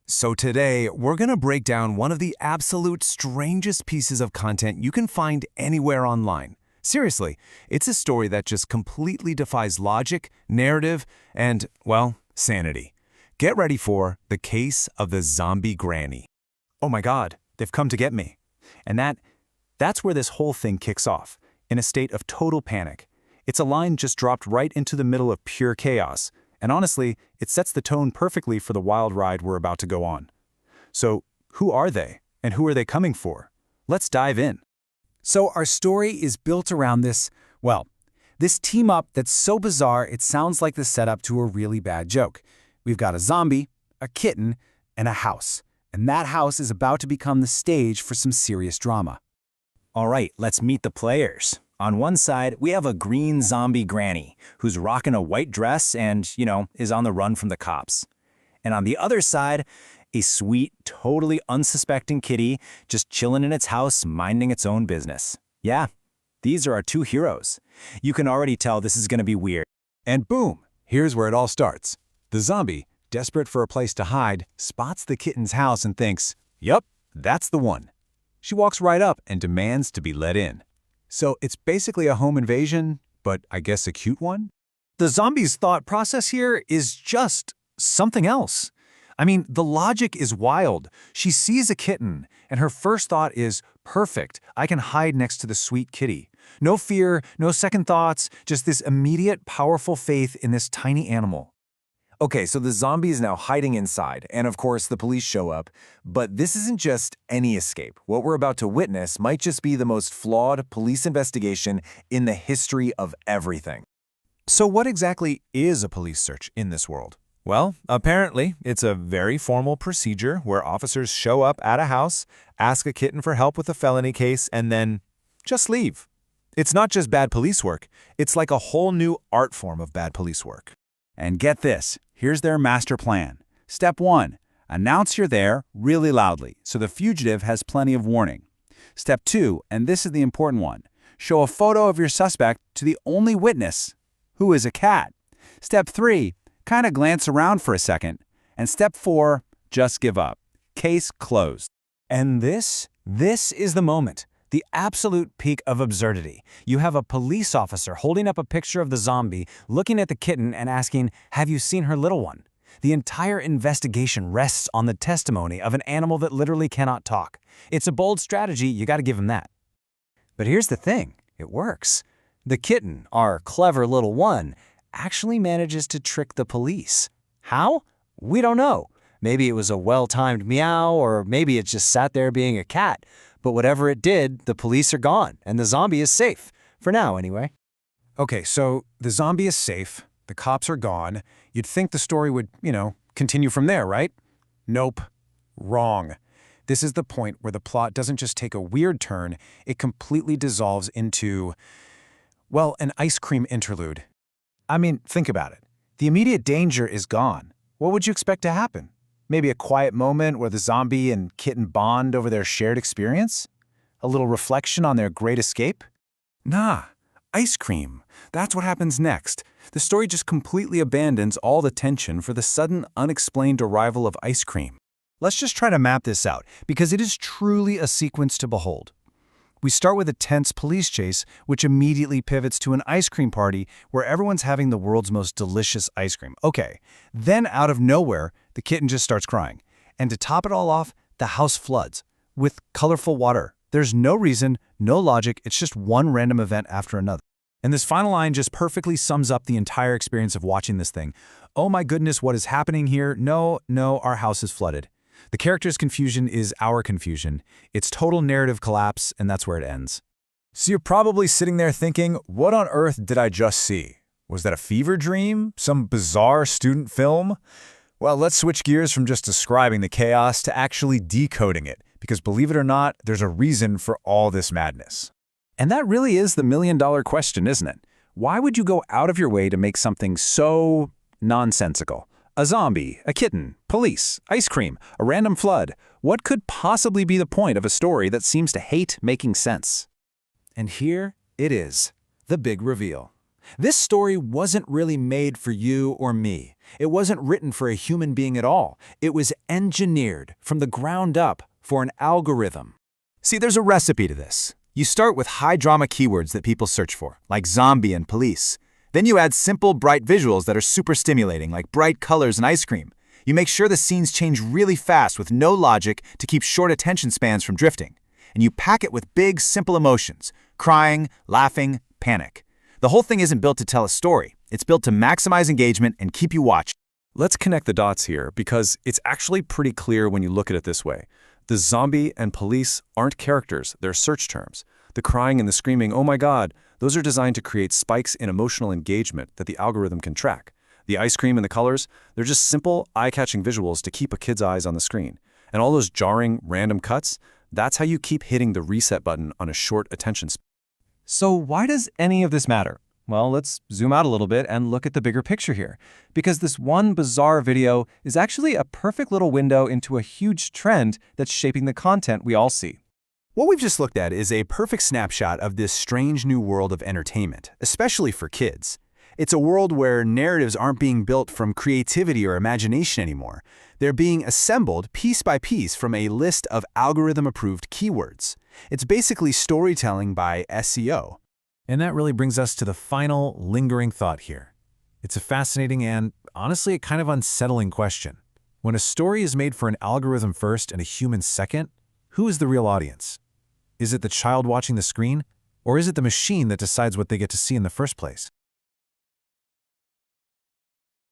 So today, we're going to break down one of the absolute strangest pieces of content you can find anywhere online. Seriously, it's a story that just completely defies logic, narrative, and, well, sanity. Get ready for the case of the zombie granny. Oh my God, they've come to get me. And that's where this whole thing kicks off, in a state of total panic. It's a line just dropped right into the middle of pure chaos. And honestly, it sets the tone perfectly for the wild ride we're about to go on. So, who are they? And who are they coming for? Let's dive in. So our story is built around this team-up that's so bizarre it sounds like the setup to a really bad joke. We've got a zombie, a kitten, and a house. And that house is about to become the stage for some serious drama. All right, let's meet the players. On one side, we have a green zombie granny who's rocking a white dress and, is on the run from the cops. And on the other side, a sweet, totally unsuspecting kitty just chilling in its house, minding its own business. Yeah, these are our two heroes. You can already tell this is going to be weird. And boom, here's where it all starts. The zombie, desperate for a place to hide, spots the kitten's house and thinks, "Yup, that's the one." She walks right up and demands to be let in. So it's basically a home invasion, but I guess a cute one? The zombie's thought process here is just something else. I mean, the logic is wild. She sees a kitten, and her first thought is, perfect, I can hide next to the sweet kitty. No fear, no second thoughts, just this immediate, powerful faith in this tiny animal. Okay, so the zombie is now hiding inside, and of course the police show up. But this isn't just any escape. What we're about to witness might just be the most flawed police investigation in the history of everything. So what exactly is a police search in this world? Well, apparently, it's a very formal procedure where officers show up at a house, ask a kitten for help with a felony case, and then just leave. It's not just bad police work. It's like a whole new art form of bad police work. And get this, here's their master plan. Step 1, announce you're there really loudly so the fugitive has plenty of warning. Step 2, and this is the important one, show a photo of your suspect to the only witness, who is a cat. Step 3, kind of glance around for a second. And step 4, just give up. Case closed. And this is the moment. The absolute peak of absurdity. You have a police officer holding up a picture of the zombie, looking at the kitten and asking, "Have you seen her little one?" The entire investigation rests on the testimony of an animal that literally cannot talk. It's a bold strategy, you gotta give him that. But here's the thing, it works. The kitten, our clever little one, actually manages to trick the police. How? We don't know. Maybe it was a well-timed meow, or maybe it just sat there being a cat. But whatever it did, the police are gone, and the zombie is safe. For now, anyway. Okay, so the zombie is safe, the cops are gone. You'd think the story would, continue from there, right? Nope. Wrong. This is the point where the plot doesn't just take a weird turn, it completely dissolves into, well, an ice cream interlude. I mean, think about it. The immediate danger is gone. What would you expect to happen? Maybe a quiet moment where the zombie and kitten bond over their shared experience? A little reflection on their great escape? Nah, ice cream. That's what happens next. The story just completely abandons all the tension for the sudden, unexplained arrival of ice cream. Let's just try to map this out, because it is truly a sequence to behold. We start with a tense police chase, which immediately pivots to an ice cream party where everyone's having the world's most delicious ice cream. Okay, then out of nowhere, the kitten just starts crying. And to top it all off, the house floods with colorful water. There's no reason, no logic, it's just one random event after another. And this final line just perfectly sums up the entire experience of watching this thing. Oh my goodness, what is happening here? No, our house is flooded. The character's confusion is our confusion. It's total narrative collapse, and that's where it ends. So you're probably sitting there thinking, what on earth did I just see? Was that a fever dream? Some bizarre student film? Well, let's switch gears from just describing the chaos to actually decoding it, because believe it or not, there's a reason for all this madness. And that really is the million-dollar question, isn't it? Why would you go out of your way to make something so nonsensical? A zombie, a kitten, police, ice cream, a random flood. What could possibly be the point of a story that seems to hate making sense? And here it is, the big reveal. This story wasn't really made for you or me. It wasn't written for a human being at all. It was engineered from the ground up for an algorithm. See, there's a recipe to this. You start with high-drama keywords that people search for, like zombie and police. Then you add simple, bright visuals that are super stimulating, like bright colors and ice cream. You make sure the scenes change really fast with no logic to keep short attention spans from drifting. And you pack it with big, simple emotions: crying, laughing, panic. The whole thing isn't built to tell a story. It's built to maximize engagement and keep you watching. Let's connect the dots here, because it's actually pretty clear when you look at it this way. The zombie and police aren't characters, they're search terms. The crying and the screaming, oh my god, those are designed to create spikes in emotional engagement that the algorithm can track. The ice cream and the colors, they're just simple, eye-catching visuals to keep a kid's eyes on the screen. And all those jarring, random cuts, that's how you keep hitting the reset button on a short attention span. So why does any of this matter? Well, let's zoom out a little bit and look at the bigger picture here. Because this one bizarre video is actually a perfect little window into a huge trend that's shaping the content we all see. What we've just looked at is a perfect snapshot of this strange new world of entertainment, especially for kids. It's a world where narratives aren't being built from creativity or imagination anymore. They're being assembled piece by piece from a list of algorithm-approved keywords. It's basically storytelling by SEO. And that really brings us to the final lingering thought here. It's a fascinating and, honestly, a kind of unsettling question. When a story is made for an algorithm first and a human second, who is the real audience? Is it the child watching the screen, or is it the machine that decides what they get to see in the first place?